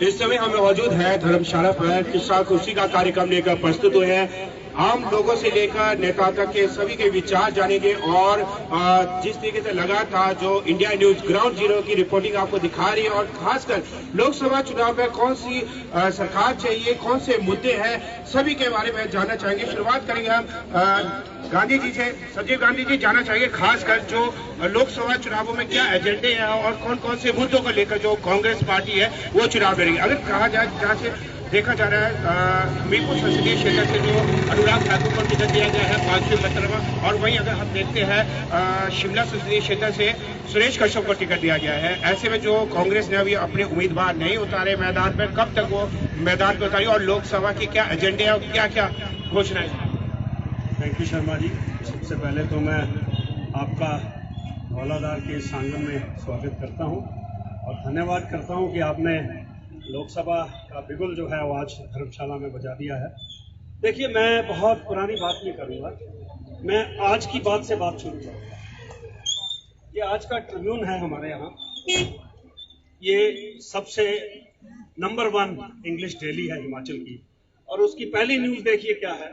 इस समय हम मौजूद है धर्मशाला पर किसान खुशी का कार्यक्रम लेकर प्रस्तुत हुए हैं। आम लोगों से लेकर नेता तक के सभी के विचार जानेंगे और जिस तरीके से लगातार जो इंडिया न्यूज ग्राउंड जीरो की रिपोर्टिंग आपको दिखा रही है और खासकर लोकसभा चुनाव में कौन सी सरकार चाहिए, कौन से मुद्दे हैं, सभी के बारे में जानना चाहेंगे। शुरुआत करेंगे हम गांधी जी से। संजीव गांधी जी, जानना चाहिए खासकर जो लोकसभा चुनावों में क्या एजेंडे हैं और कौन कौन से मुद्दों को लेकर जो कांग्रेस पार्टी है वो चुनाव लड़ेगी। अगर कहा जाए जहाँ से देखा जा रहा है हमीरपुर संसदीय क्षेत्र से जो अनुराग ठाकुर को टिकट दिया गया है 5वें मंत्र में, और वहीं अगर हम देखते हैं शिमला संसदीय क्षेत्र से सुरेश कश्यप को टिकट दिया गया है। ऐसे में जो कांग्रेस ने अभी अपने उम्मीदवार नहीं उतारे मैदान पर, कब तक वो मैदान पर उतारी और लोकसभा के क्या एजेंडे है और क्या क्या घोषणाएं। Thank you Sharma ji. सबसे पहले तो मैं आपका हौलादार के इस आंगन में स्वागत करता हूं और धन्यवाद करता हूं कि आपने लोकसभा का बिगुल जो है वो आज धर्मशाला में बजा दिया है। देखिए, मैं बहुत पुरानी बात नहीं करूंगा, मैं आज की बात से बात शुरू करूंगा। ये आज का ट्रिब्यून है हमारे यहाँ, ये सबसे नंबर 1 इंग्लिश डेली है हिमाचल की, और उसकी पहली न्यूज देखिए क्या है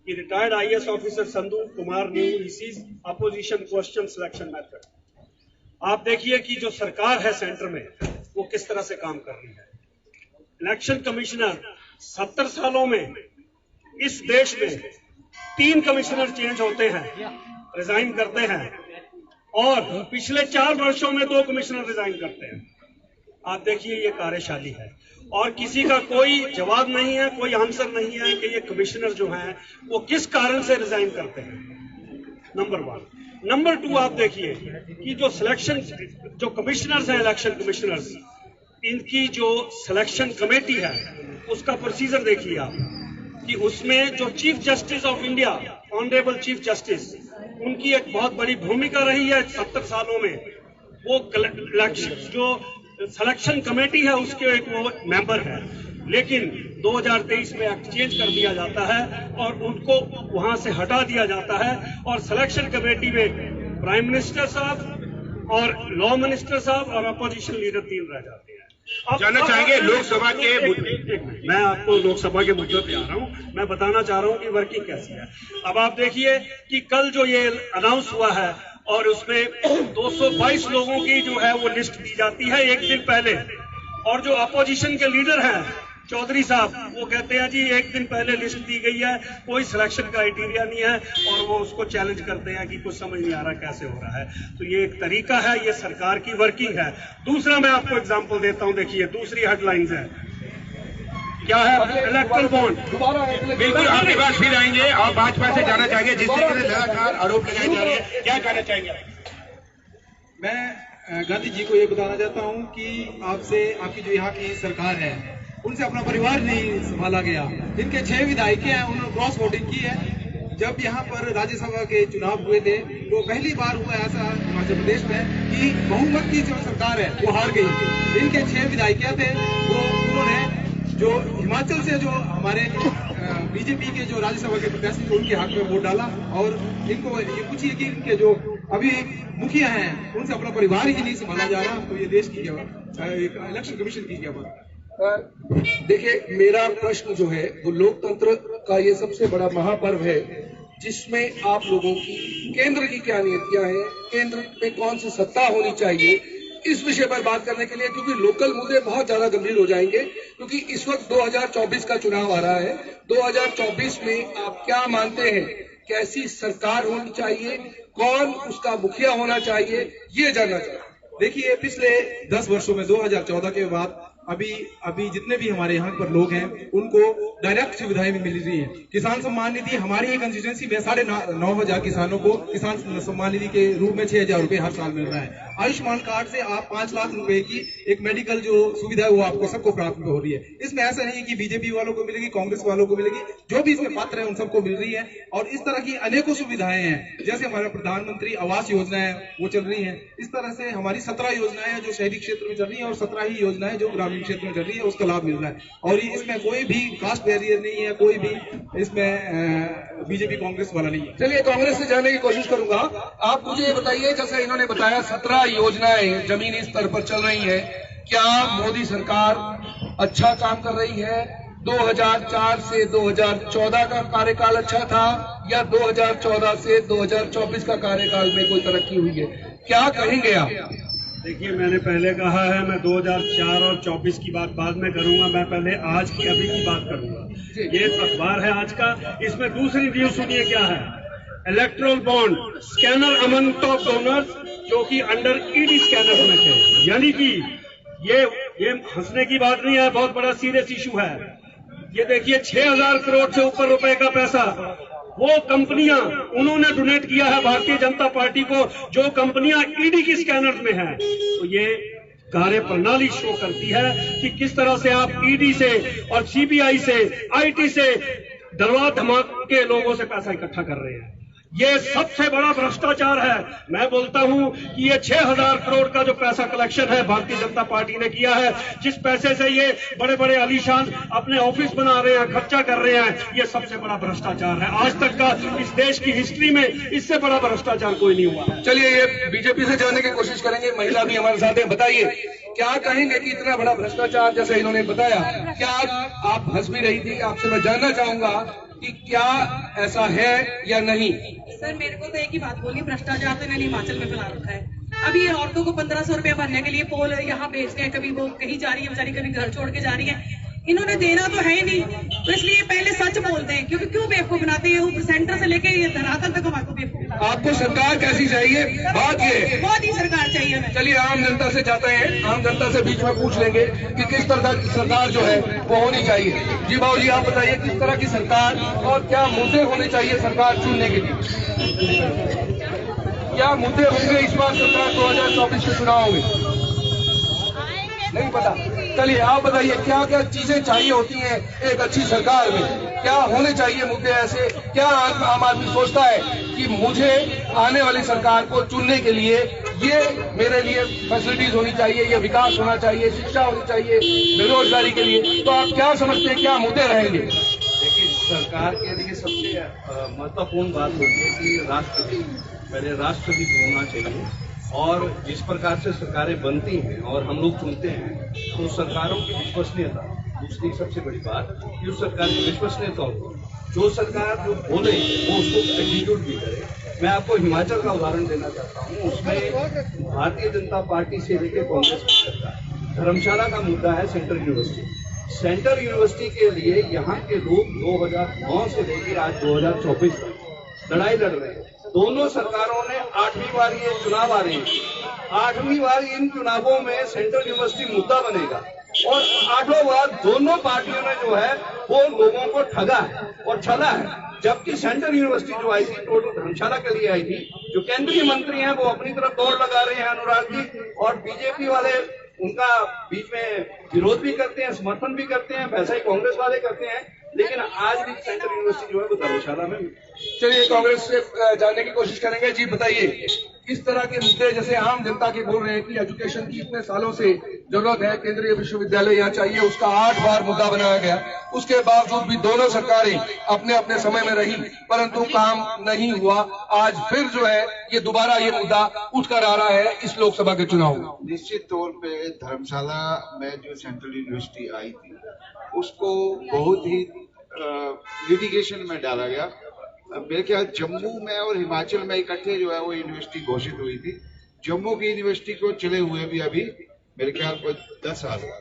कि retired IAS officer Sandhu Kumar new ECs opposition question selection method. आप देखिए कि जो सरकार है सेंटर में वो किस तरह से काम कर रही है। इलेक्शन कमिश्नर 70 सालों में इस देश में 3 कमिश्नर चेंज होते हैं, रिजाइन करते हैं, और पिछले 4 वर्षों में 2 कमिश्नर रिजाइन करते हैं। आप देखिए ये कार्यशाली है और किसी का कोई जवाब नहीं है, कोई आंसर नहीं है कि ये कमिश्नर जो हैं वो किस कारण से रिजाइन करते हैं। नंबर 1। नंबर 2, आप देखिए कि जो सिलेक्शन जो कमिश्नर्स हैं, इलेक्शन कमिश्नर्स, इनकी जो सिलेक्शन कमेटी है उसका प्रोसीजर देखिए आप कि उसमें जो chief justice of India, honourable chief justice, उनकी एक बहुत बड़ी भूमिका रही है 70 सालों में। वो जो सिलेक्शन कमेटी है उसके एक वो मेंबर है, लेकिन 2023 में एक्ट चेंज कर दिया जाता है और उनको वहां से हटा दिया जाता है और सिलेक्शन कमेटी में प्राइम मिनिस्टर साहब और लॉ मिनिस्टर साहब और अपोजिशन लीडर 3 रह जाते हैं। अब जानना चाहेंगे लोकसभा के मुद्दे। मैं आपको लोकसभा के मुद्दों पे आ रहा हूं, मैं बताना चाह रहा हूं कि वर्किंग कैसी है। अब आप देखिए कि कल जो ये अनाउंस हुआ है और उसमें 222 लोगों की जो है वो लिस्ट दी जाती है एक दिन पहले, और जो अपोजिशन के लीडर हैं चौधरी साहब, वो कहते हैं जी एक दिन पहले लिस्ट दी गई है, कोई सिलेक्शन क्राइटेरिया नहीं है, और वो उसको चैलेंज करते हैं कि कुछ समझ नहीं आ रहा कैसे हो रहा है। तो ये एक तरीका है, ये सरकार की वर्किंग है। दूसरा मैं आपको एग्जांपल देता हूं, देखिए दूसरी हेडलाइंस है क्या है, इलेक्ट्रल बॉन्ड। बिल्कुल आपके पास फिर आएंगे और भाजपा से जानना चाहेंगे जिस तरीके से लगातार आरोप लगाए जा रहे हैं, क्या कहना चाहेंगे। मैं गांधी जी को ये बताना चाहता हूं कि आपसे, आपकी जो यहाँ की सरकार है उनसे अपना परिवार नहीं संभाला गया। इनके 6 विधायक हैं, उन्होंने क्रॉस वोटिंग की है। जब यहाँ पर राज्यसभा के चुनाव हुए थे तो पहली बार हुआ ऐसा हिमाचल प्रदेश में कि बहुमत की जो सरकार है वो हार गई। इनके 6 विधायक थे, वो उन्होंने जो हिमाचल से जो हमारे बीजेपी के जो राज्यसभा के प्रत्याशी थे उनके हक में वोट डाला। और इनको ये पूछिए कि इनके जो अभी मुखिया हैं उनसे अपना परिवार ही नहीं संभाला जा रहा, तो ये देश की क्या बात, इलेक्शन कमीशन की क्या बात। देखिए, मेरा प्रश्न जो है वो लोकतंत्र का ये सबसे बड़ा महापर्व है जिसमें आप लोगों की केंद्र की क्या नीतियां हैं, केंद्र में कौन सी सत्ता होनी चाहिए, इस विषय पर बात करने के लिए, क्योंकि लोकल मुद्दे बहुत ज्यादा गंभीर हो जाएंगे। क्योंकि इस वक्त 2024 का चुनाव आ रहा है। 2024 में आप क्या मानते हैं, कैसी सरकार होनी चाहिए, कौन उसका मुखिया होना चाहिए, ये जानना चाहिए। देखिए, पिछले 10 वर्षों में 2014 के बाद अभी जितने भी हमारे यहाँ पर लोग हैं उनको डायरेक्ट सुविधाएं भी मिल रही हैं। किसान सम्मान निधि हमारी ही कंस्टिट्यूंसी में 9,500 किसानों को किसान सम्मान निधि के रूप में 6,000 रुपए हर साल मिल रहा है। आयुष्मान कार्ड से आप 5 लाख रुपए की एक मेडिकल जो सुविधा है वो आपको सबको प्राप्त हो रही है। इसमें ऐसा नहीं है कि बीजेपी वालों को मिलेगी, कांग्रेस वालों को मिलेगी, जो भी इसमें पात्र है उन सबको मिल रही है। और इस तरह की अनेकों सुविधाएं हैं, जैसे हमारा प्रधानमंत्री आवास योजना है वो चल रही है। इस तरह से हमारी 17 योजनाएं हैं जो शहरी क्षेत्र में चल रही है और 17 ही योजनाएं जो ग्रामीण क्षेत्र में चल रही है उसका लाभ मिल रहा है। और इसमें कोई भी कास्ट बैरियर नहीं है, कोई भी इसमें बीजेपी कांग्रेस वाला नहीं है। चलिए, कांग्रेस से जानने की कोशिश करूंगा। आप मुझे ये बताइए, जैसे इन्होंने बताया 17 योजनाएं जमीनी स्तर पर चल रही हैं, क्या मोदी सरकार अच्छा काम कर रही है? 2004 से 2014 का कार्यकाल अच्छा था या 2014 से 2024 का कार्यकाल में कोई तरक्की हुई है? क्या कहेंगे आप? देखिए, मैंने पहले कहा है मैं 2004 और 24 की बात बाद में करूंगा, मैं पहले आज की अभी की बात करूंगा। ये अखबार है आज का, इसमें दूसरी न्यूज सुनिए क्या है। Erectile bond scanner among top donors जो कि अंडर ईडी स्कैनर में थे, यानी कि ये हंसने की बात नहीं है, बहुत बड़ा सीरियस इशू है। ये देखिए 6000 करोड़ से ऊपर रुपए का पैसा वो कंपनियां उन्होंने डोनेट किया है भारतीय जनता पार्टी को, जो कंपनियां ईडी की स्कैनर में हैं। तो ये कार्य प्रणाली शो करती है कि किस तरह से आप ईडी से और सीबीआई से, आईटी से डरवा धमाक के लोगों से पैसा इकट्ठा कर रहे हैं। ये सबसे बड़ा भ्रष्टाचार है। मैं बोलता हूं कि ये 6000 करोड़ का जो पैसा कलेक्शन है भारतीय जनता पार्टी ने किया है, जिस पैसे से ये बड़े बड़े आलीशान अपने ऑफिस बना रहे हैं, खर्चा कर रहे हैं, ये सबसे बड़ा भ्रष्टाचार है। आज तक का इस देश की हिस्ट्री में इससे बड़ा भ्रष्टाचार कोई नहीं हुआ। चलिए, ये बीजेपी से जानने की कोशिश करेंगे। महिला भी हमारे साथ है, बताइए क्या कहेंगे कि इतना बड़ा भ्रष्टाचार जैसे इन्होंने बताया, क्या आप हंस भी रही थी? आपसे मैं जानना चाहूंगा कि क्या ऐसा है या नहीं? सर, मेरे को तो एक ही बात बोली, भ्रष्टाचार तो इन्होंने हिमाचल में फैला रखा है। अभी ये औरतों को 1500 रुपए भरने के लिए पोल यहाँ भेजते हैं, कभी वो कहीं जा रही है बेचारी, कभी घर छोड़ के जा रही है। इन्होंने देना तो है ही नहीं, तो इसलिए पहले सच बोलते हैं, क्योंकि क्यों बेवकूफ बनाते हैं, वो सेंटर से लेके ये धरातल तक हमारे को बेवकूफ बनाते हैं। आपको सरकार कैसी चाहिए? बात ये बहुत ही सरकार चाहिए हमें। चलिए, आम जनता से जाते हैं, आम जनता से बीच में पूछ लेंगे कि किस तरह की सरकार जो है वो होनी चाहिए। जी बाबू जी, आप बताइए किस तरह की सरकार और क्या मुद्दे होने चाहिए सरकार चुनने के लिए? क्या मुद्दे होंगे इस बार सरकार 2024 के चुनाव में? नहीं पता। चलिए, आप बताइए क्या क्या चीजें चाहिए होती हैं एक अच्छी सरकार में? क्या होने चाहिए मुद्दे ऐसे? क्या आम आदमी सोचता है कि मुझे आने वाली सरकार को चुनने के लिए ये मेरे लिए फैसिलिटीज होनी चाहिए, ये विकास होना चाहिए, शिक्षा होनी चाहिए, बेरोजगारी के लिए? तो आप क्या समझते हैं क्या मुद्दे रहेंगे? देखिए, सरकार के लिए सबसे महत्वपूर्ण बात होती है कि राष्ट्रपति, पहले राष्ट्रपति होना चाहिए। और जिस प्रकार से सरकारें बनती हैं और हम लोग चुनते हैं, तो सरकारों की विश्वसनीयता, दूसरी सबसे बड़ी बात कि उस सरकार की विश्वसनीयता हो, जो सरकार जो बोले वो उसको एग्जीक्यूट भी करे। मैं आपको हिमाचल का उदाहरण देना चाहता हूँ। उसमें भारतीय जनता पार्टी से लेकर कांग्रेस की सरकार, धर्मशाला का मुद्दा है सेंट्रल यूनिवर्सिटी। सेंट्रल यूनिवर्सिटी के लिए यहाँ के लोग 2009 से लेकर आज 2024 तक लड़ाई लड़ रहे हैं। दोनों सरकारों ने 8वीं बार ये चुनाव आ रहे हैं, 8वीं बार इन चुनावों में सेंट्रल यूनिवर्सिटी मुद्दा बनेगा। और 8वां बार दोनों पार्टियों ने जो है वो लोगों को ठगा है और छला है। जबकि सेंट्रल यूनिवर्सिटी जो आई थी टोटल धर्मशाला के लिए आई थी, जो केंद्रीय मंत्री हैं वो अपनी तरफ दौड़ लगा रहे हैं अनुराग जी, और बीजेपी वाले उनका बीच में विरोध भी करते हैं, समर्थन भी करते हैं, वैसा ही कांग्रेस वाले करते हैं। लेकिन आज भी सेंट्रल यूनिवर्सिटी जो है वो धर्मशाला में। चलिए, कांग्रेस से जानने की कोशिश करेंगे। जी बताइए, किस तरह के मुद्दे, जैसे आम जनता के बोल रहे हैं कि एजुकेशन की इतने सालों से जरूरत है, केंद्रीय विश्वविद्यालय यहाँ चाहिए, उसका 8 बार मुद्दा बनाया गया, उसके बावजूद भी दोनों सरकारें अपने अपने समय में रही, परंतु काम नहीं हुआ। आज फिर जो है ये दोबारा ये मुद्दा उठकर आ रहा है इस लोकसभा के चुनाव में। निश्चित तौर पे धर्मशाला में जो सेंट्रल यूनिवर्सिटी आई थी उसको बहुत ही लिटिगेशन में डाला गया। मेरे ख्याल जम्मू में और हिमाचल में इकट्ठे जो है वो यूनिवर्सिटी घोषित हुई थी। जम्मू की यूनिवर्सिटी को चले हुए भी अभी मेरे ख्याल को 10 साल हुआ,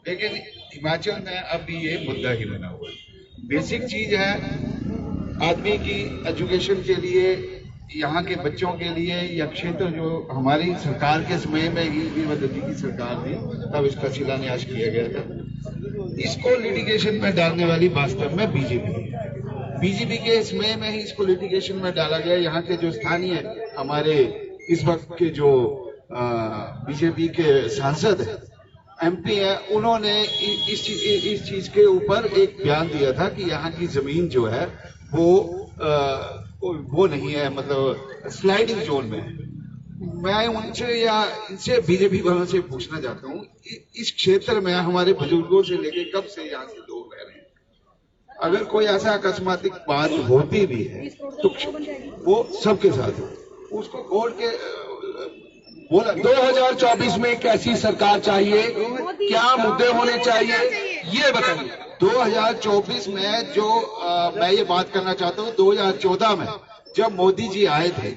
लेकिन हिमाचल में अभी ये मुद्दा ही बना हुआ है। बेसिक चीज है आदमी की एजुकेशन के लिए, यहाँ के बच्चों के लिए, यह क्षेत्र जो हमारी सरकार के समय में ही वीरभद्र की सरकार थी तब इसका शिलान्यास किया गया था। इसको लिटिगेशन में डालने वाली वास्तव में बीजेपी के समय में ही इसको लिटिगेशन में डाला गया। यहाँ के जो स्थानीय हमारे इस वक्त के जो बीजेपी के सांसद हैं, एमपी है, उन्होंने इस चीज के ऊपर एक बयान दिया था कि यहाँ की जमीन जो है वो नहीं है, मतलब स्लाइडिंग जोन में है। मैं उनसे या इनसे बीजेपी वालों से पूछना चाहता हूँ, इस क्षेत्र में हमारे बुजुर्गों से लेके कब से यहाँ से लोग रह रहे हैं? अगर कोई ऐसा अकस्मात बात होती भी है तो वो सबके साथ हो, उसको कोर्ट के बोला 2024 में कैसी सरकार चाहिए, क्या मुद्दे होने चाहिए, ये बताइए। 2024 में जो मैं ये बात करना चाहता हूँ, 2014 में जब मोदी जी आए थे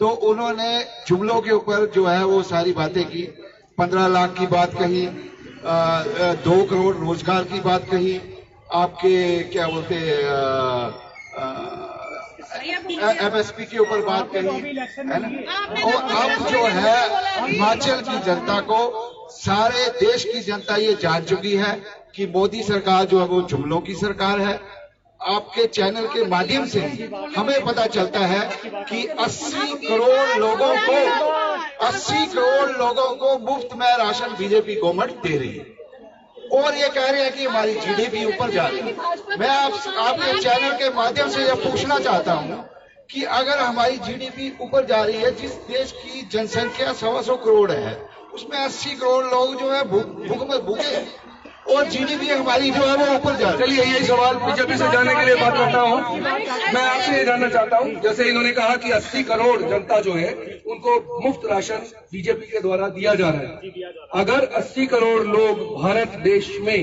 तो उन्होंने जुमलों के ऊपर जो है वो सारी बातें की। 15 लाख की बात कही, 2 करोड़ रोजगार की बात कही, आपके क्या बोलते MSP के ऊपर बात कही, है ना। और अब जो है हिमाचल की जनता को, सारे देश की जनता ये जान चुकी है कि मोदी सरकार जो है वो जुमलों की सरकार है। आपके चैनल के माध्यम से हमें पता चलता है कि 80 करोड़ लोगों को मुफ्त में राशन बीजेपी गवर्नमेंट दे रही है, और ये कह रहे हैं कि हमारी GDP ऊपर जा रही है। मैं आपके चैनल के माध्यम से यह पूछना चाहता हूं कि अगर हमारी GDP ऊपर जा रही है, जिस देश की जनसंख्या 125 करोड़ है, उसमें 80 करोड़ लोग जो है भूख में भूखे, और GDP हमारी जो है वो ऊपर जा रही है। चलिए यही सवाल बीजेपी से जाने के लिए बात करता हूँ। मैं आपसे ये जानना चाहता हूँ, जैसे इन्होंने कहा कि 80 करोड़ जनता जो है उनको मुफ्त राशन बीजेपी के द्वारा दिया जा रहा है। अगर 80 करोड़ लोग भारत देश में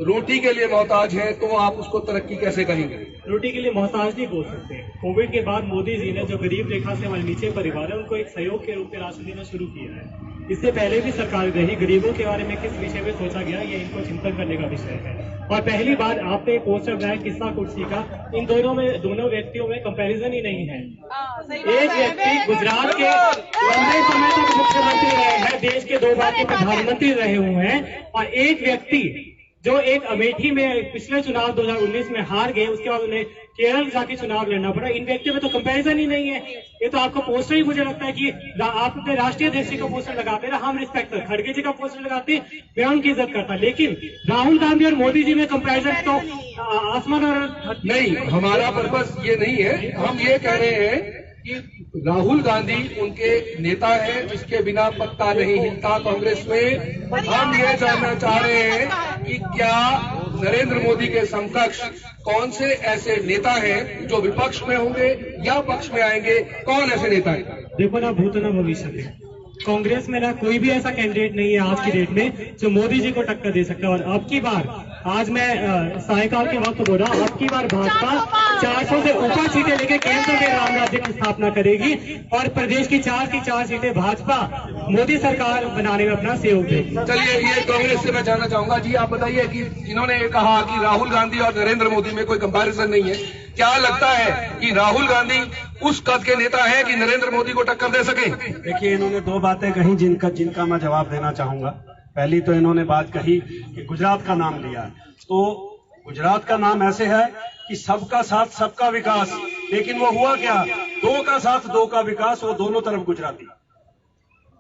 रोटी के लिए मोहताज हैं, तो आप उसको तरक्की कैसे कहेंगे? रोटी के लिए मोहताज नहीं बोल सकते। कोविड के बाद मोदी जी ने जो गरीब रेखा से हमारे नीचे परिवार है उनको एक सहयोग के रूप में राशन देना शुरू किया है। इससे पहले भी सरकार रही, गरीबों के बारे में किस विषय में सोचा गया, ये इनको चिंतन करने का विषय है। और पहली बार आपने एक पोस्टर बनाया किस्सा कुर्सी का, इन दोनों व्यक्तियों में कंपैरिजन ही नहीं है। एक व्यक्ति गुजरात के लंबे समय तक मुख्यमंत्री रहे हैं, देश के 2 बार के प्रधानमंत्री रहे हुए हैं, और एक व्यक्ति जो एक अमेठी में पिछले चुनाव 2019 में हार गए, उसके बाद उन्हें केरल जाके चुनाव लड़ना पड़ा। इन व्यक्तियों में तो कंपैरिजन ही नहीं है। ये तो आपका पोस्टर ही, मुझे लगता है कि आप अपने राष्ट्रीय अध्यक्ष जी का पोस्टर लगाते ना, हम रिस्पेक्ट करते, खड़गे जी का पोस्टर लगाते, मैं उनकी इज्जत करता, लेकिन राहुल गांधी और मोदी जी में कंपैरिजन तो आसमान और नहीं। हमारा पर्पस ये नहीं है, हम ये कह रहे हैं कि राहुल गांधी उनके नेता हैं जिसके बिना पत्ता नहीं हिलता कांग्रेस में। हम ये जानना चाह रहे हैं कि क्या नरेंद्र मोदी के समकक्ष कौन से ऐसे नेता हैं जो विपक्ष में होंगे या पक्ष में आएंगे? कौन ऐसे नेता हैं? देखो ना, भूत ना भविष्य में कांग्रेस में ना कोई भी ऐसा कैंडिडेट नहीं है आज की डेट में जो मोदी जी को टक्कर दे सकता है। और अब की बार, आज मैं सायकाल के वक्त बोल रहा हूँ, अब की बार भाजपा 400 से ऊपर सीटें लेके केंद्र में राम राज्य की स्थापना करेगी, और प्रदेश की 4 की 4 सीटें भाजपा मोदी सरकार बनाने में अपना सहयोग देगी। चलिए, ये कांग्रेस से मैं जानना चाहूंगा। जी आप बताइए कि इन्होंने कहा कि राहुल गांधी और नरेंद्र मोदी में कोई कंपैरिजन नहीं है, क्या लगता है कि राहुल गांधी उस कद के नेता है कि नरेंद्र मोदी को टक्कर दे सके? देखिए, इन्होंने 2 बातें कही जिनका मैं जवाब देना चाहूंगा। पहली तो इन्होंने बात कही कि गुजरात का नाम लिया, तो गुजरात का नाम ऐसे है कि सबका साथ सबका विकास, लेकिन वो हुआ क्या, 2 का साथ 2 का विकास, वो दोनों तरफ गुजराती।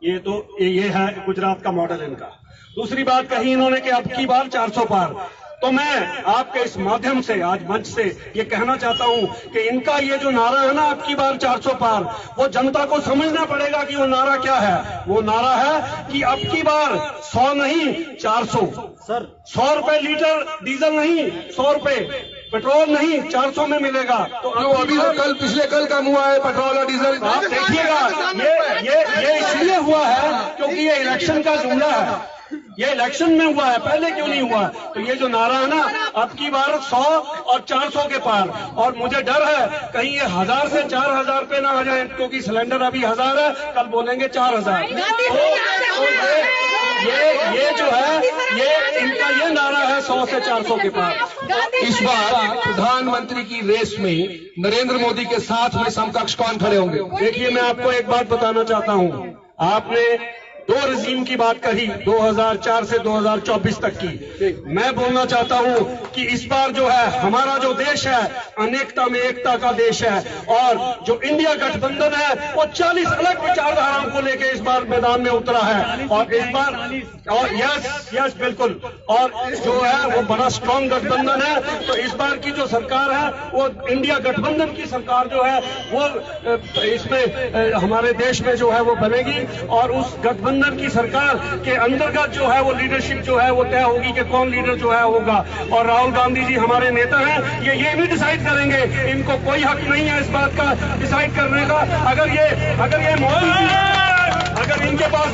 ये है गुजरात का मॉडल इनका। दूसरी बात कही इन्होंने कि अब की बार 400 पार। तो मैं आपके इस माध्यम से, आज मंच से ये कहना चाहता हूं कि इनका ये जो नारा है ना, अब की बार 400 पार, वो जनता को समझना पड़ेगा कि वो नारा क्या है। वो नारा है कि अब की बार 100 नहीं 400। सर, 100 रुपए लीटर डीजल नहीं, 100 रुपए पेट्रोल नहीं, 400 में मिलेगा। तो अभी तो पिछले कल कम हुआ है पेट्रोल और डीजल। आप देखिएगा, ये इसलिए हुआ है क्योंकि ये इलेक्शन का जुमला है, ये इलेक्शन में हुआ है, पहले क्यों नहीं हुआ। तो ये जो नारा है ना, अब की बार 100 और 400 के पार, और मुझे डर है कहीं ये 1000 से 4000 पे ना आ जाए, क्योंकि सिलेंडर अभी 1000 है, कल बोलेंगे 4000। ये जो है, ये इनका ये नारा है 100 से 400 के पार। इस बार प्रधानमंत्री की रेस में नरेंद्र मोदी के साथ में समकक्ष कौन खड़े होंगे? देखिए, मैं आपको एक बात बताना चाहता हूं। आपने 2 रजीम की बात कही, 2004 से 2024 तक की। मैं बोलना चाहता हूं कि इस बार जो है हमारा जो देश है, अनेकता में एकता का देश है, और जो इंडिया गठबंधन है वो 40 अलग विचारधाराओं को लेकर इस बार मैदान में उतरा है। और इस बार, और यस बिल्कुल, और जो है वो बड़ा स्ट्रांग गठबंधन है। तो इस बार की जो सरकार है वो इंडिया गठबंधन की सरकार जो है वो इसमें हमारे देश में जो है वो बनेगी, और उस गठबंधन की सरकार के अंतर्गत जो है वो लीडरशिप जो है वो तय होगी कि कौन लीडर जो है होगा। और राहुल गांधी जी हमारे नेता हैं, ये भी डिसाइड करेंगे, इनको कोई हक नहीं है इस बात का डिसाइड करने का। अगर ये मोदी जी अगर इनके पास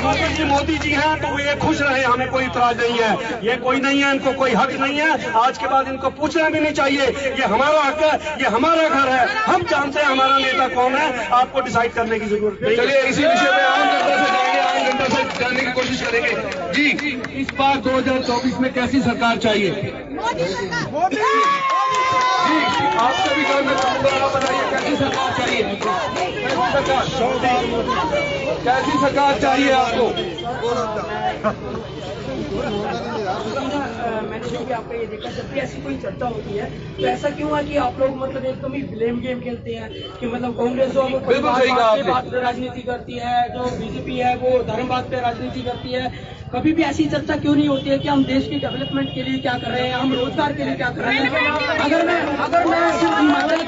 मोदी जी हैं तो ये खुश रहे, हमें कोई इतराज नहीं है। ये कोई नहीं है, इनको कोई हक नहीं है। आज के बाद इनको पूछना भी नहीं चाहिए। ये हमारा हक है, ये हमारा घर है। हम जानते हैं हमारा नेता कौन है, आपको डिसाइड करने की जरूरत नहीं। चलिए इसी विषय में आम जनता से जाएंगे, आम जनता से जानने की कोशिश करेंगे। जी, इस बार 2024 में कैसी सरकार चाहिए? जी, आपसे भी जानना चाहूंगा, आप बताइए कैसी सरकार चाहिए? कैसी सरकार चाहिए आपको? मैंने जो भी आपका ये देखा, जब भी ऐसी कोई चर्चा होती है तो ऐसा क्यों है कि आप लोग मतलब एकदम ही ब्लेम गेम खेलते हैं कि मतलब कांग्रेस जो बात पे राजनीति करती है, जो बीजेपी है वो धर्मवाद पे राजनीति करती है। कभी भी ऐसी चर्चा क्यों नहीं होती है कि हम देश की डेवलपमेंट के लिए क्या कर रहे हैं, हम रोजगार के लिए क्या कर रहे हैं? अगर मैं सिर्फ हिमाचल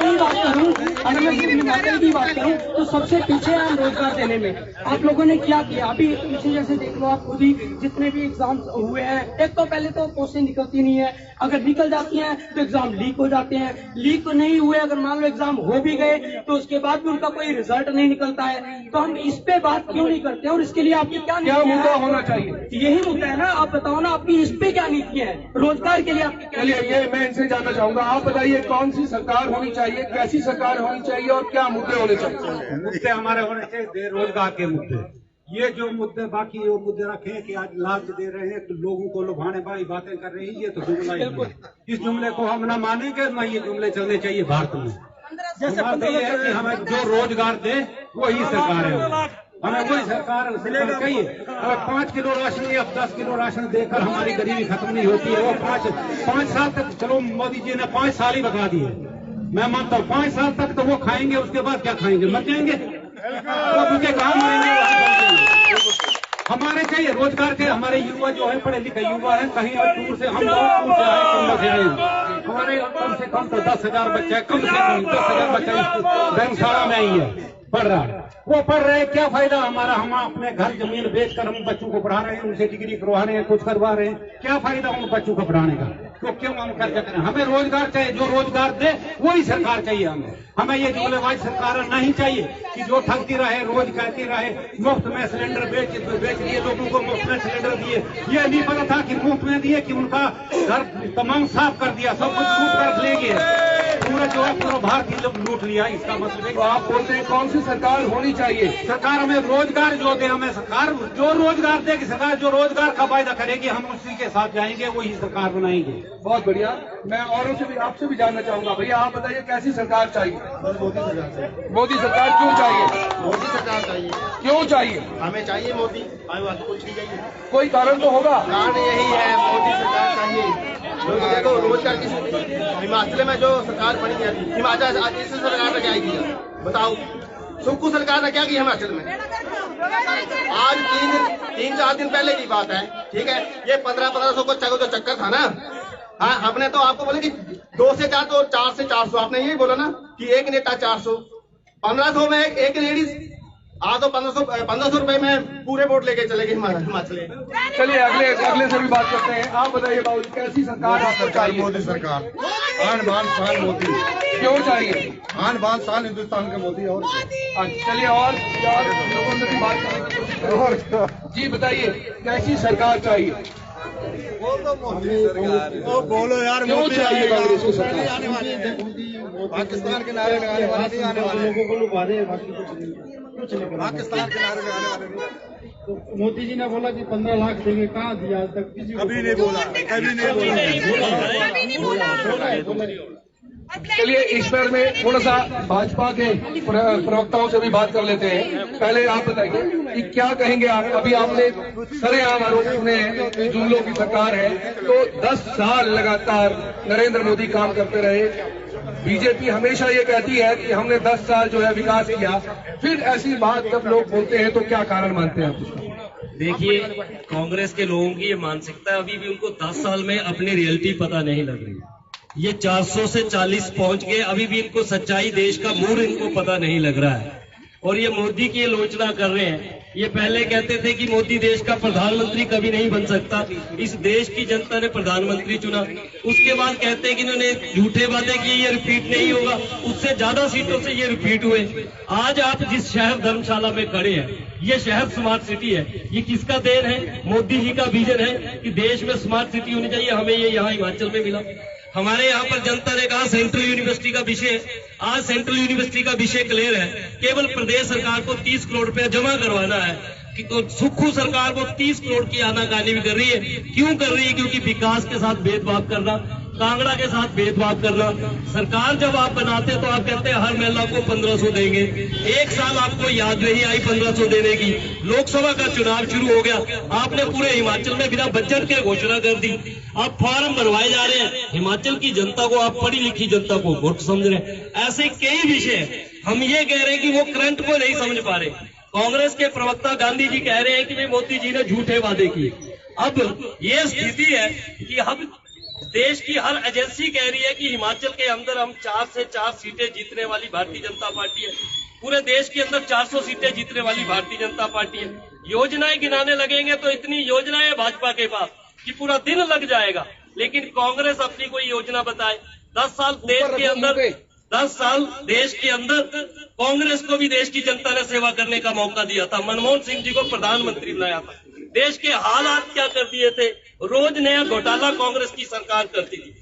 की बात करूं, तो सबसे पीछे है हम रोजगार देने में। आप लोगों ने क्या किया? अभी पीछे जैसे देख लो आप खुद ही, जितने भी एग्जाम हुए हैं, एक तो पहले तो पोस्टें निकलती नहीं है, अगर निकल जाती हैं तो एग्जाम लीक हो जाते हैं, लीक नहीं हुए, अगर मान लो एग्जाम हो भी गए तो उसके बाद भी उनका कोई रिजल्ट नहीं निकलता है। तो हम इस पे बात क्यों नहीं करते और इसके लिए आपकी क्या मुद्दा होना चाहिए? यही मुद्दा है ना। आप बताओ ना, आपकी इस पे क्या नीति है रोजगार के लिए आपकी क्या? चलिए ये मैं इनसे जानना चाहूंगा, आप बताइए कौन सी सरकार होनी चाहिए, कैसी सरकार होनी चाहिए और क्या मुद्दे होने चाहिए? मुद्दे हमारे होने चाहिए बेरोजगार के मुद्दे। ये जो मुद्दे बाकी वो मुद्दे रखे हैं कि आज लाभ दे रहे हैं तो लोगों को लुभाने वाली बातें कर रही है, ये तो जुमला ही है। इस जुमले को हम न मानेंगे, न ये जुमले चलने चाहिए भारत में। ये है कि हमें जो रोजगार दे वही सरकार है, हमें वही सरकार चाहिए। अगर 5 किलो राशन या 10 किलो राशन देकर हमारी गरीबी खत्म नहीं होती है। वो 5 साल तक, चलो मोदी जी ने 5 साल ही बता दिए, मैं मानता हूँ 5 साल तक तो वो खाएंगे, उसके बाद क्या खाएंगे? मर जाएंगे। तो मुझे कहाँ मरेंगे? हमारे चाहिए रोजगार के। हमारे युवा जो है पढ़े लिखे युवा है, कहीं और दूर से हम लोग दूर से आए, कुंभ से आए। हमारे कम से कम तो 10,000 बच्चे है, कम से कम 10,000 बच्चे धर्मशाला में ही है, पढ़ रहा है। वो पढ़ रहे हैं, क्या फायदा हमारा? हम अपने घर जमीन बेचकर हम बच्चों को पढ़ा रहे हैं, उनसे डिग्री करवा रहे हैं, कुछ करवा रहे हैं, क्या फायदा उन बच्चों को पढ़ाने का? तो क्यों हम कर्जा करें? हमें रोजगार चाहिए, जो रोजगार दे वही सरकार चाहिए हमें ये जुमलेबाज सरकार नहीं चाहिए कि जो ठगती रहे, रोज कहती रहे मुफ्त में सिलेंडर बेच दिए, लोगों को मुफ्त में सिलेंडर दिए। ये नहीं पता था कि मुफ्त में दिए कि उनका घर तमाम साफ कर दिया, सब कुछ लूट कर ले गए, पूरा जो है पूरा भारत ही लूट लिया। इसका मतलब है कि आप बोलते हैं कौन सी सरकार होनी चाहिए? सरकार हमें रोजगार जो दे, हमें सरकार जो रोजगार देगी, सरकार जो रोजगार का वायदा करेगी हम उसी के साथ जाएंगे, वही सरकार बनाएंगे। बहुत बढ़िया। मैं औरों से भी, आपसे भी जानना चाहूंगा, भैया आप बताइए कैसी सरकार चाहिए? मोदी सरकार क्यों चाहिए? मोदी सरकार चाहिए। क्यों चाहिए? हमें चाहिए मोदी, हमें बात कुछ नहीं चाहिए। कोई कारण तो होगा। कारण यही है, मोदी सरकार चाहिए। देखो रोजगार की हिमाचल में जो सरकार बनी है, हिमाचल आज इस सरकार ने क्या किया बताओ? सुक्खू सरकार ने क्या किया हिमाचल में? आज 3-4 दिन पहले की बात है, ठीक है। ये 1500 को जो चक्कर था ना, हाँ हमने तो आपको बोले कि 2 से 4 तो 4 से 400, आपने यही बोला ना कि एक नेता 400, 1500 में एक लेडीज। आज तो 1500 रुपए में पूरे वोट लेके चलेगी हिमाचल। चलिए अगले से भी बात करते हैं। आप बताइए बाबू, कैसी सरकार आपको चाहिए? मोदी सरकार, आन बान शान मोदी। क्यों चाहिए? आन बान शान हिंदुस्तान के मोदी। और चलिए और लोगों से भी बात करने की कोशिश करें। जी बताइए कैसी सरकार चाहिए? बोलो यार, क्यों चाहिए कांग्रेस को सरकार? पाकिस्तान के नारे लगाने वाले नहीं आने वाले, लोगों को लुभा दे, बाकी कुछ नहीं। पाकिस्तान के नारे लगाने वाले नहीं। तो मोदी जी ने बोला कि 15 लाख देंगे, कहाँ दिया आज तक? कभी नहीं बोला, कभी नहीं बोला। चलिए इस पर में थोड़ा सा भाजपा के प्रवक्ताओं से भी बात कर लेते हैं। पहले आप बताइए कि क्या कहेंगे आप? अभी आपने सरेआम आरोप सुने हैं कि जुमलों की सरकार है, तो 10 साल लगातार नरेंद्र मोदी काम करते रहे। बीजेपी हमेशा ये कहती है कि हमने 10 साल जो है विकास किया, फिर ऐसी बात जब लोग बोलते हैं तो क्या कारण मानते हैं आप? देखिए, कांग्रेस के लोगों की ये मानसिकता अभी भी उनको 10 साल में अपनी रियलिटी पता नहीं लग रही। ये 400 से 40 पहुंच गए, अभी भी इनको सच्चाई, देश का मूड इनको पता नहीं लग रहा है। और ये मोदी की आलोचना कर रहे हैं। ये पहले कहते थे कि मोदी देश का प्रधानमंत्री कभी नहीं बन सकता, इस देश की जनता ने प्रधानमंत्री चुना। उसके बाद कहते हैं कि इन्होंने झूठे वादे किए, ये रिपीट नहीं होगा, उससे ज्यादा सीटों से ये रिपीट हुए। आज आप जिस शहर धर्मशाला में खड़े हैं, ये शहर स्मार्ट सिटी है। ये किसका देन है? मोदी जी का विजन है कि देश में स्मार्ट सिटी होनी चाहिए। हमें ये यहाँ हिमाचल में मिला। हमारे यहाँ पर जनता ने कहा सेंट्रल यूनिवर्सिटी का विषय, आज सेंट्रल यूनिवर्सिटी का विषय क्लियर है। केवल प्रदेश सरकार को 30 करोड़ रुपया जमा करवाना है कि तो सुक्खू सरकार वो 30 करोड़ की आनाकानी भी कर रही है। क्यों कर रही है? क्योंकि विकास के साथ भेदभाव करना, कांगड़ा के साथ भेदभाव करना। सरकार जब आप बनाते तो आप कहते हैं हर महिला को 1500 देंगे। एक साल आपको याद नहीं आई 1500 देने की। लोकसभा का चुनाव शुरू हो गया, आपने पूरे हिमाचल में बिना बजट के घोषणा कर दी। आप फॉर्म भरवाए जा रहे हैं। हिमाचल की जनता को, आप पढ़ी लिखी जनता को मूर्ख समझ रहे हैं। ऐसे कई विषय हम ये कह रहे हैं कि वो करंट को नहीं समझ पा रहे। कांग्रेस के प्रवक्ता गांधी जी कह रहे हैं कि मोदी जी ने झूठे वादे किए। अब ये स्थिति है कि हम देश की हर एजेंसी कह रही है कि हिमाचल के अंदर हम 4 से 4 सीटें जीतने वाली भारतीय जनता पार्टी है। पूरे देश के अंदर 400 सीटें जीतने वाली भारतीय जनता पार्टी है। योजनाएं गिनाने लगेंगे तो इतनी योजनाएं भाजपा के पास कि पूरा दिन लग जाएगा। लेकिन कांग्रेस अपनी कोई योजना बताए। 10 साल देश के अंदर 10 साल देश के अंदर कांग्रेस को भी देश की जनता ने सेवा करने का मौका दिया था। मनमोहन सिंह जी को प्रधानमंत्री बनाया था। देश के हालात क्या कर दिए थे? रोज नया घोटाला कांग्रेस की सरकार करती थी।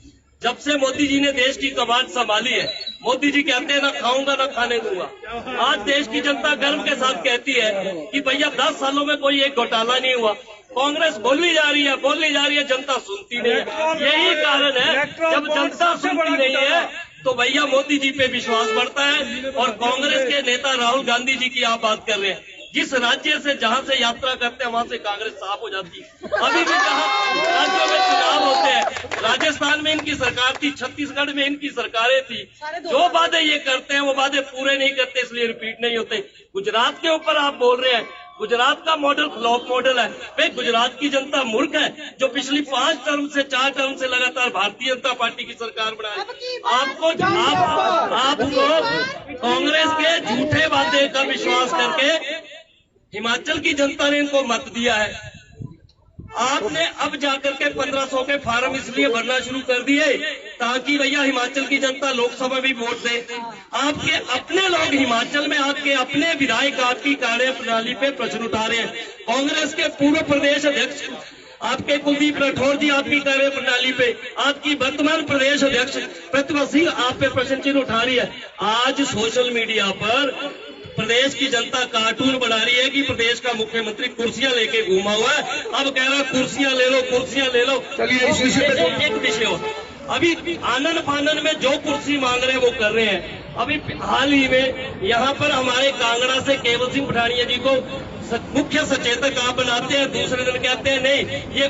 जब से मोदी जी ने देश की कमान संभाली है, मोदी जी कहते हैं ना खाऊंगा ना खाने दूंगा। आज देश की जनता गर्व के साथ कहती है कि भैया 10 सालों में कोई एक घोटाला नहीं हुआ। कांग्रेस बोली जा रही है, जनता सुनती नहीं है। यही कारण है, जब जनता सुनती नहीं है तो भैया मोदी जी पे विश्वास बढ़ता है। और कांग्रेस के नेता राहुल गांधी जी की आप बात कर रहे हैं, जिस राज्य से जहां से यात्रा करते हैं वहां से कांग्रेस साफ हो जाती है। अभी भी जहां राज्यों में चुनाव होते हैं, राजस्थान में इनकी सरकार थी, छत्तीसगढ़ में इनकी सरकारें थी, जो वादे ये करते हैं वो वादे पूरे नहीं करते, इसलिए रिपीट नहीं होते। गुजरात के ऊपर आप बोल रहे हैं, गुजरात का मॉडल फ्लॉप मॉडल है। भाई गुजरात की जनता मूर्ख है जो पिछली 5 टर्म से 4 टर्म से लगातार भारतीय जनता पार्टी की सरकार बनाए। आपको कांग्रेस के झूठे वादे का विश्वास करके हिमाचल की जनता ने इनको मत दिया है। आपने अब जाकर के 1500 के फार्म इसलिए भरना शुरू कर दिए ताकि भैया हिमाचल की जनता लोकसभा में वोट दे। आपके अपने लोग हिमाचल में, आपके अपने विधायक आपकी कार्य प्रणाली पे प्रश्न उठा रहे हैं। कांग्रेस के पूर्व प्रदेश अध्यक्ष आपके कुलदीप राठौर जी आपकी कार्य प्रणाली पे, आपकी वर्तमान प्रदेश अध्यक्ष प्रतिभा सिंह आप पे प्रश्न चिन्ह उठा रही है। आज सोशल मीडिया पर प्रदेश की जनता कार्टून बना रही है कि प्रदेश का मुख्यमंत्री कुर्सियां लेके घूमा हुआ है। अब कह रहा कुर्सियां ले लो, कुर्सियां ले लो। चलिए इस विषय पे एक विषय हो, अभी आनन फानन में जो कुर्सी मांग रहे हैं वो कर रहे हैं। अभी हाल ही में यहाँ पर हमारे कांगड़ा से केवल सिंह पठानिया जी को मुख्य सचेतक आप बनाते हैं, दूसरे दिन कहते हैं नहीं ये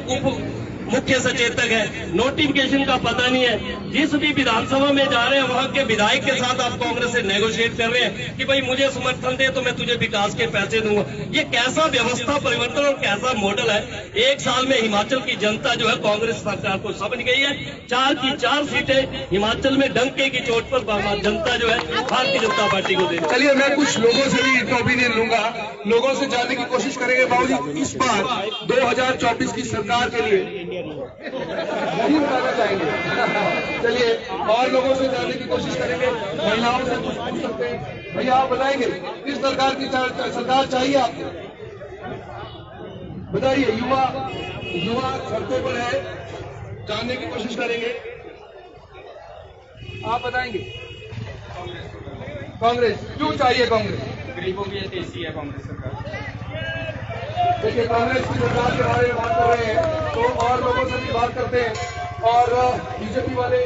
मुख्य सचेतक है। नोटिफिकेशन का पता नहीं है। जिस भी विधानसभा में जा रहे हैं वहां के विधायक के साथ आप कांग्रेस से नेगोशिएट कर रहे हैं कि भाई मुझे समर्थन दे तो मैं तुझे विकास के पैसे दूंगा। ये कैसा व्यवस्था परिवर्तन और कैसा मॉडल है? 1 साल में हिमाचल की जनता जो है कांग्रेस सरकार को समझ गई है। 4 की 4 सीटें हिमाचल में डंके की चोट पर जनता जो है भारतीय जनता पार्टी को दे। चलिए मैं कुछ लोगों से भी ओपिनियन लूंगा, लोगों से जानने की कोशिश करेंगे। बाबूजी इस बार 2024 की सरकार के लिए नहीं बताना चाहेंगे। चलिए और लोगों से जानने की कोशिश करेंगे, महिलाओं से कुछ पूछ सकते हैं। भैया आप बताएंगे किस प्रकार की सरकार चाहिए आपको? बताइए। युवा सड़कों पर है, जानने की कोशिश करेंगे। आप बताएंगे कांग्रेस क्यों चाहिए? कांग्रेस गरीबों की ऐसी है कांग्रेस सरकार। देखिए कांग्रेस की सरकार के बारे में बात कर रहे हैं तो और लोगों से भी बात करते हैं। और बीजेपी वाले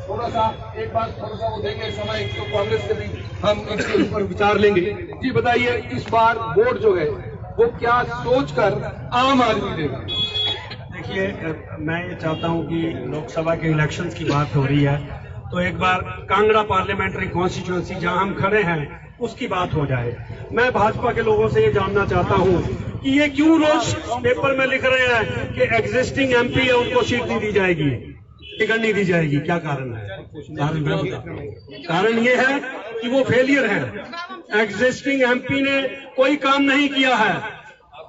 थोड़ा सा वो देंगे समय, तो कांग्रेस से भी हम इसके ऊपर विचार लेंगे। जी बताइए इस बार वोट जो है वो क्या सोचकर आम आदमी देगा? देखिए मैं ये चाहता हूं कि लोकसभा के इलेक्शंस की बात हो रही है तो एक बार कांगड़ा पार्लियामेंट्री कॉन्स्टिट्यूएंसी जहां हम खड़े हैं उसकी बात हो जाए। मैं भाजपा के लोगों से ये जानना चाहता हूं कि ये क्यों रोज पेपर में लिख रहे हैं कि एग्जिस्टिंग एमपी है उनको सीट नहीं दी जाएगी, टिकट नहीं दी जाएगी। क्या कारण है? कारण ये है कि वो फेलियर है। एग्जिस्टिंग एमपी ने कोई काम नहीं किया है।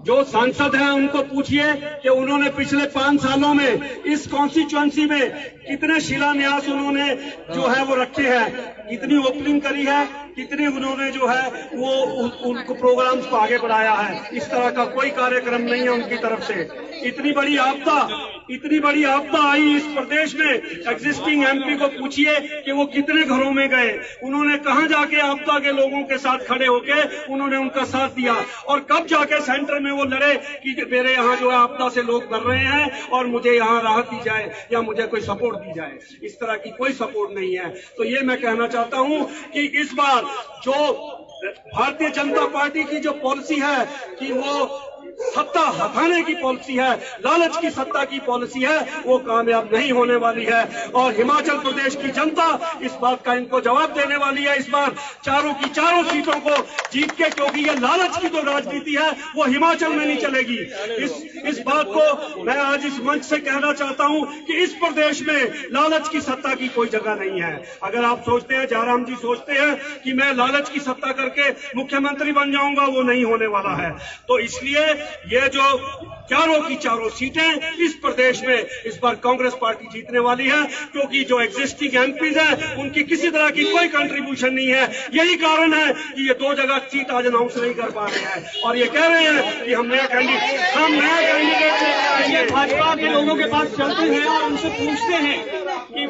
जो सांसद हैं उनको पूछिए कि उन्होंने पिछले 5 सालों में इस कॉन्स्टिट्यूएंसी में कितने शिलान्यास उन्होंने जो है वो रखे हैं, कितनी ओपनिंग करी है, कितने उन्होंने जो है वो उनको प्रोग्राम्स को आगे बढ़ाया है। इस तरह का कोई कार्यक्रम नहीं है उनकी तरफ से। इतनी बड़ी आपदा आई इस प्रदेश में, एग्जिस्टिंग एमपी को पूछिए कि वो कितने घरों में गए, उन्होंने कहां जाके आपदा के लोगों के साथ खड़े होके उन्होंने उनका साथ दिया, और कब जाके सेंटर में वो लड़े कि मेरे यहाँ जो है आपदा से लोग मर रहे हैं और मुझे यहाँ राहत दी जाए या मुझे कोई सपोर्ट दी जाए। इस तरह की कोई सपोर्ट नहीं है। तो ये मैं कहना चाहता हूं कि इस बार जो भारतीय जनता पार्टी की जो पॉलिसी है कि वो सत्ता हटाने की पॉलिसी है, लालच की सत्ता की पॉलिसी है, वो कामयाब नहीं होने वाली है। और हिमाचल प्रदेश की जनता इस बात का इनको जवाब देने वाली है इस बार चारों की चारों सीटों को जीत के, क्योंकि ये लालच की जो राजनीति है वो हिमाचल में नहीं चलेगी। इस बात को मैं आज इस मंच से कहना चाहता हूं कि इस प्रदेश में लालच की सत्ता की कोई जगह नहीं है। अगर आप सोचते हैं, जयराम जी सोचते हैं कि मैं लालच की सत्ता करके मुख्यमंत्री बन जाऊंगा, वो नहीं होने वाला है। तो इसलिए ये जो चारों की चारों सीटें इस प्रदेश में इस बार कांग्रेस पार्टी जीतने वाली है, क्योंकि जो एग्जिस्टिंग एमपीज हैं उनकी किसी तरह की कोई कंट्रीब्यूशन नहीं है। यही कारण है कि ये 2 जगह सीट आज अनाउंस नहीं कर पा रहे हैं और ये कह रहे हैं कि हम नया कैंडिडेट भाजपा के लोगों के पास चलते हैं और उनसे पूछते हैं कि